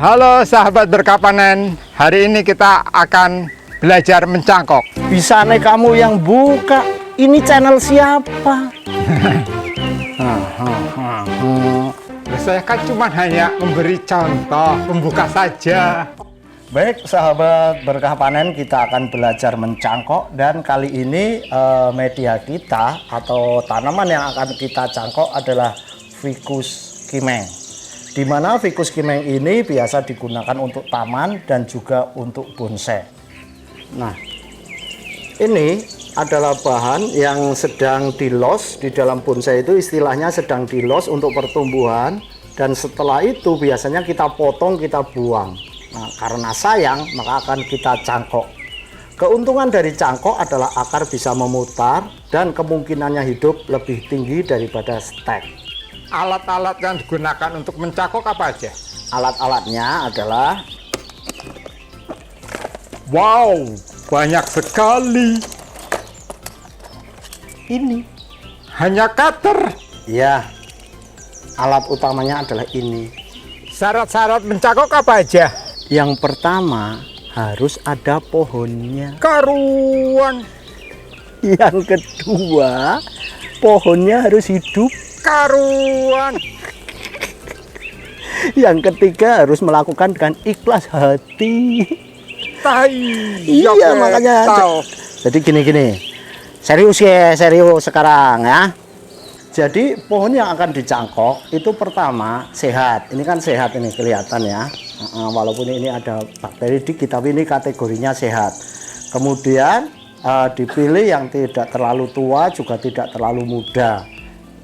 Halo sahabat berkapanen, hari ini kita akan belajar mencangkok. Bisa nih kamu yang buka, ini channel siapa? Saya kan cuma hanya memberi contoh, pembuka saja. Baik sahabat berkah panen, kita akan belajar mencangkok. Dan kali ini media kita atau tanaman yang akan kita cangkok adalah ficus kimeng, di mana ficus kimeng ini biasa digunakan untuk taman dan juga untuk bonsai. Nah, ini adalah bahan yang sedang dilos di dalam bonsai, itu istilahnya sedang dilos untuk pertumbuhan, dan setelah itu biasanya kita potong, kita buang. Nah, karena sayang maka akan kita cangkok. Keuntungan dari cangkok adalah akar bisa memutar dan kemungkinannya hidup lebih tinggi daripada stek. Alat-alat yang digunakan untuk mencangkok apa aja? Alat-alatnya adalah, wow, banyak sekali. ini. Hanya cutter. Ya, alat utamanya adalah ini. Syarat-syarat mencangkok apa aja? Yang pertama harus ada pohonnya. Karuan. Yang kedua, pohonnya harus hidup. Karuan. Yang ketiga harus melakukan dengan ikhlas hati. Iya, makanya. Jadi gini. Serius ya, serius sekarang ya. Jadi pohon yang akan dicangkok itu pertama sehat. Ini kan sehat, ini kelihatan ya. Walaupun ini ada bakteri dikit, tapi ini kategorinya sehat. Kemudian dipilih yang tidak terlalu tua juga tidak terlalu muda.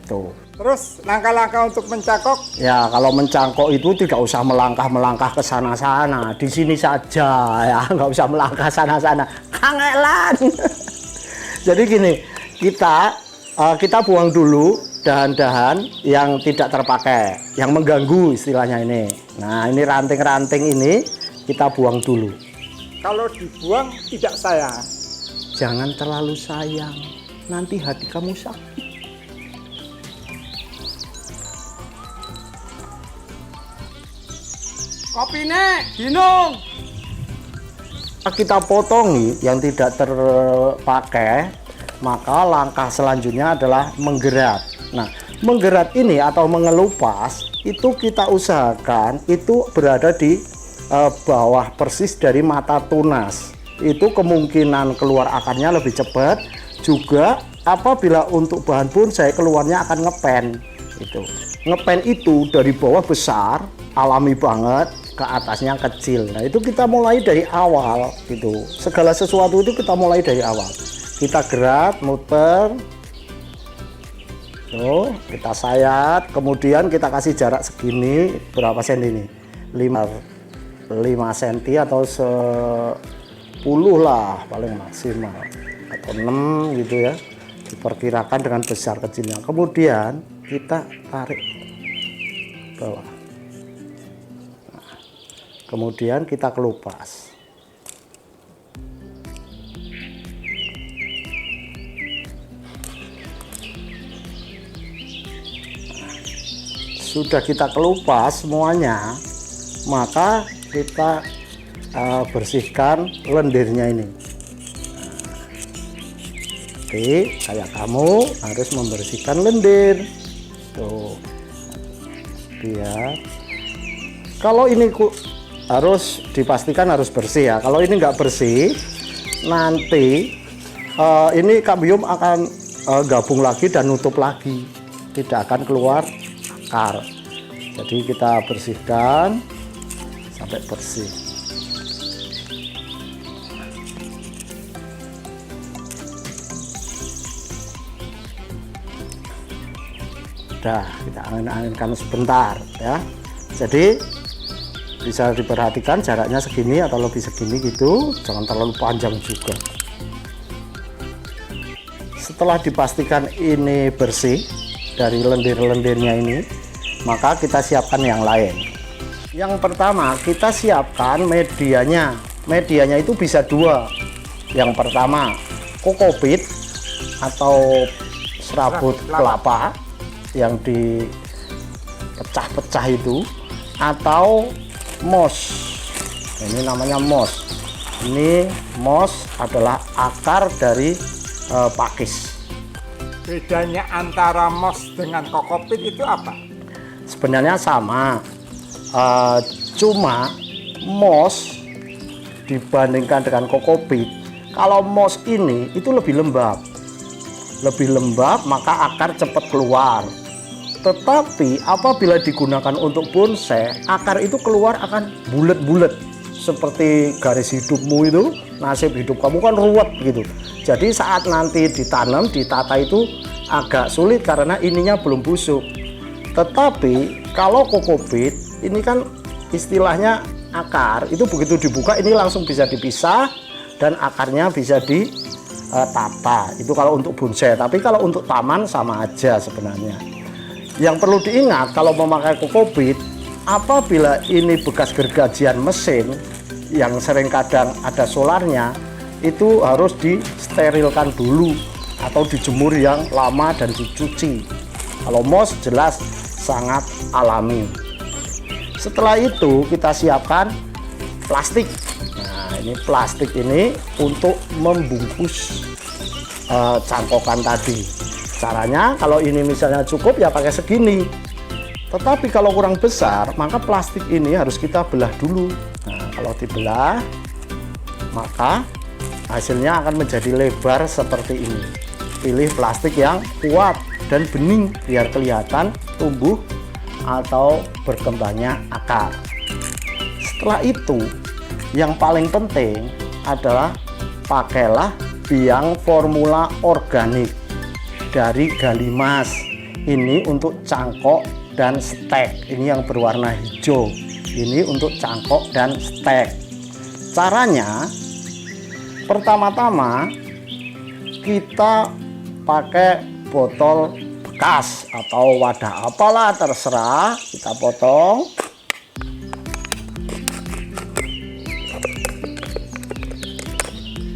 Tuh. Terus langkah-langkah untuk mencangkok? Ya, kalau mencangkok itu tidak usah melangkah ke sana-sana, di sini saja ya, nggak usah melangkah sana-sana, kangelan. Jadi gini, kita buang dulu dahan-dahan yang tidak terpakai, yang mengganggu istilahnya ini. Nah, ini ranting-ranting ini kita buang dulu. Kalau dibuang tidak sayang. Jangan terlalu sayang, nanti hati kamu sakit. Kopine, Ginung. Kita potong yang tidak terpakai, maka langkah selanjutnya adalah menggerat. Nah, menggerat ini atau mengelupas itu kita usahakan itu berada di bawah persis dari mata tunas. Itu kemungkinan keluar akarnya lebih cepat. Juga apabila untuk bahan bonsai keluarnya akan ngepen. Itu ngepen itu dari bawah besar, alami banget, ke atasnya kecil. Nah, itu kita mulai dari awal gitu. Segala sesuatu itu kita mulai dari awal. Kita gerak, muter. Tuh, kita sayat, kemudian kita kasih jarak segini, berapa senti ini? 5 cm atau 10 lah paling maksimal. Atau 6 gitu ya. Diperkirakan dengan besar kecilnya. Kemudian kita tarik bawah. Kemudian kita kelupas. Sudah kita kelupas semuanya, maka kita bersihkan lendirnya ini. Oke, kayak kamu harus membersihkan lendir. Tuh. Biar kalau ini harus dipastikan harus bersih ya. Kalau ini nggak bersih, nanti ini kambium akan gabung lagi dan nutup lagi, tidak akan keluar akar. Jadi kita bersihkan sampai bersih. Udah, kita angin-anginkan sebentar ya. Jadi bisa diperhatikan jaraknya segini atau lebih segini gitu, jangan terlalu panjang juga. Setelah dipastikan ini bersih dari lendir-lendirnya ini, maka kita siapkan yang lain. Yang pertama kita siapkan medianya. Medianya itu bisa dua. Yang pertama kokopit atau serabut kelapa yang dipecah-pecah itu, atau moss. Ini namanya moss. Ini moss adalah akar dari pakis. Bedanya antara moss dengan kokopit itu apa? Sebenarnya sama, cuma moss dibandingkan dengan kokopit, kalau moss ini itu lebih lembab, maka akar cepat keluar. Tetapi apabila digunakan untuk bonsai, akar itu keluar akan bulat-bulat seperti garis hidupmu itu. Nasib hidup kamu kan ruwet gitu. Jadi saat nanti ditanam, ditata itu agak sulit karena ininya belum busuk. Tetapi kalau kokopit ini kan istilahnya akar itu begitu dibuka ini langsung bisa dipisah dan akarnya bisa ditata. Itu kalau untuk bonsai. Tapi kalau untuk taman sama aja sebenarnya. Yang perlu diingat kalau memakai kokopit, apabila ini bekas gergajian mesin yang sering kadang ada solarnya, itu harus disterilkan dulu atau dijemur yang lama dan dicuci. Kalau moss jelas sangat alami. Setelah itu kita siapkan plastik. Nah, ini plastik ini untuk membungkus cangkokan tadi. Caranya kalau ini misalnya cukup ya pakai segini. Tetapi kalau kurang besar, maka plastik ini harus kita belah dulu. Nah, kalau dibelah, maka hasilnya akan menjadi lebar seperti ini. Pilih plastik yang kuat dan bening biar kelihatan tumbuh atau berkembangnya akar. Setelah itu, yang paling penting adalah pakailah biang formula organik dari Galimas. Ini untuk cangkok dan stek. Ini yang berwarna hijau. Ini untuk cangkok dan stek. Caranya, pertama-tama kita pakai botol bekas atau wadah apalah terserah, kita potong.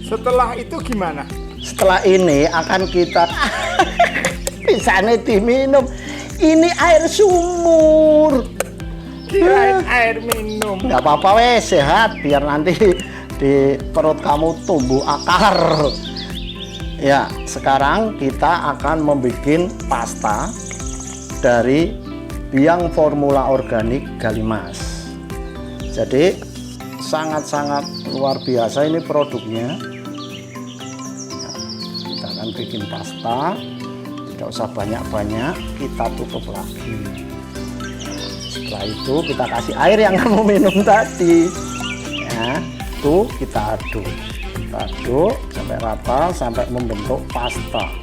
Setelah itu gimana? Setelah ini akan kita pisahnya diminum. Ini air sumur. Kirain air minum. Nggak apa-apa wes, sehat biar nanti di perut kamu tumbuh akar. Ya, sekarang kita akan membuat pasta dari biang formula organik Galimas. Jadi sangat-sangat luar biasa ini produknya. Ya, kita akan bikin pasta, tidak usah banyak-banyak, kita tutup lagi. Setelah itu kita kasih air yang kamu minum tadi. Ya, tuh kita aduk. Aduk sampai rata, sampai membentuk pasta.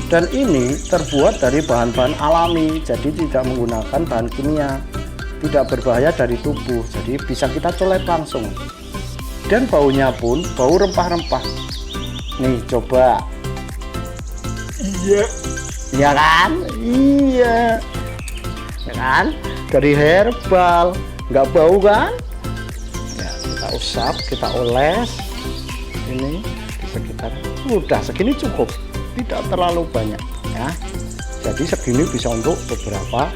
Dan ini terbuat dari bahan-bahan alami, jadi tidak menggunakan bahan kimia, tidak berbahaya dari tubuh, jadi bisa kita colek langsung. Dan baunya pun bau rempah-rempah. Nih coba. Iya. Iya kan? Iya. Ya kan? Dari herbal, nggak bau kan? Kita usap, kita oles ini di sekitar, udah segini cukup, tidak terlalu banyak ya. Jadi segini bisa untuk beberapa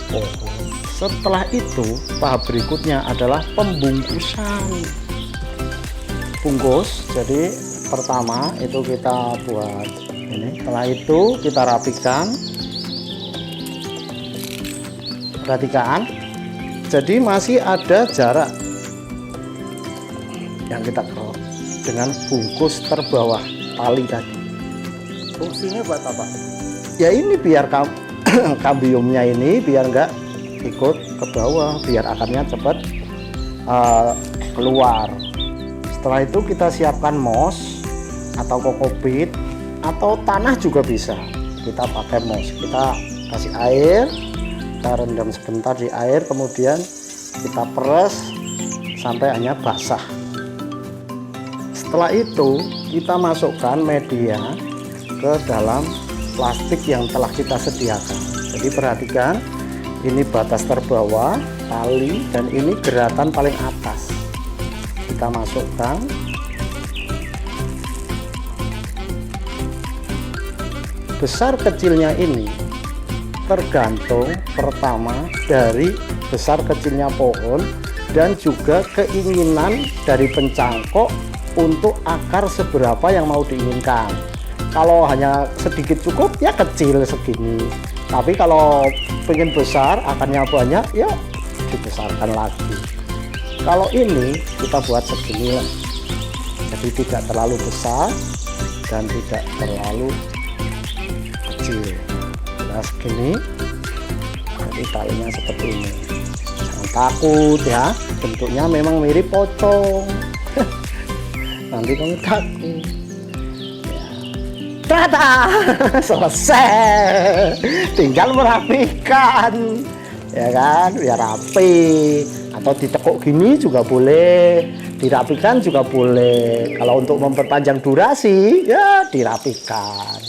pohon. Setelah itu tahap berikutnya adalah pembungkusan. Bungkus, jadi pertama itu kita buat ini, setelah itu kita rapikan. Perhatikan, jadi masih ada jarak yang kita kerok dengan bungkus terbawah tali tadi. Fungsinya buat apa? Ya ini biar kambiumnya ini biar nggak ikut ke bawah, biar akarnya cepat keluar. Setelah itu kita siapkan moss atau kokopit atau tanah juga bisa. Kita pakai moss, kita kasih air, kita rendam sebentar di air, kemudian kita peres sampai hanya basah. Setelah itu kita masukkan media ke dalam plastik yang telah kita sediakan. Jadi perhatikan, ini batas terbawah tali dan ini geratan paling atas. Kita masukkan. Besar kecilnya ini tergantung pertama dari besar kecilnya pohon, dan juga keinginan dari pencangkok untuk akar seberapa yang mau diinginkan. Kalau hanya sedikit cukup ya kecil segini, tapi kalau pengen besar akarnya banyak ya dibesarkan lagi. Kalau ini kita buat segini lah, jadi tidak terlalu besar dan tidak terlalu kecil. Nah segini, jadi talinya seperti ini. Jangan takut ya, bentuknya memang mirip pocong. Nanti kamu takut. Tada! Selesai. Tinggal merapikan. Ya kan, biar rapi. Atau ditekuk gini juga boleh. Dirapikan juga boleh. Kalau untuk memperpanjang durasi, ya dirapikan.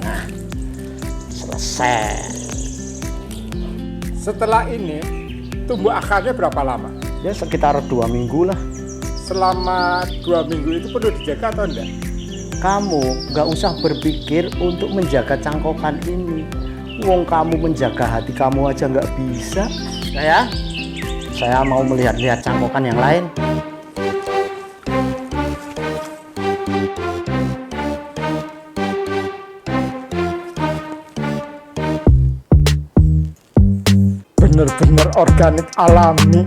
Nah, selesai. Setelah ini tumbuh akarnya berapa lama? Ya sekitar 2 minggu lah. Selama 2 minggu itu perlu dijaga atau enggak? Kamu nggak usah berpikir untuk menjaga cangkokan ini. Wong kamu menjaga hati kamu aja nggak bisa. Saya mau melihat-lihat cangkokan yang lain. Bener-bener organik alami.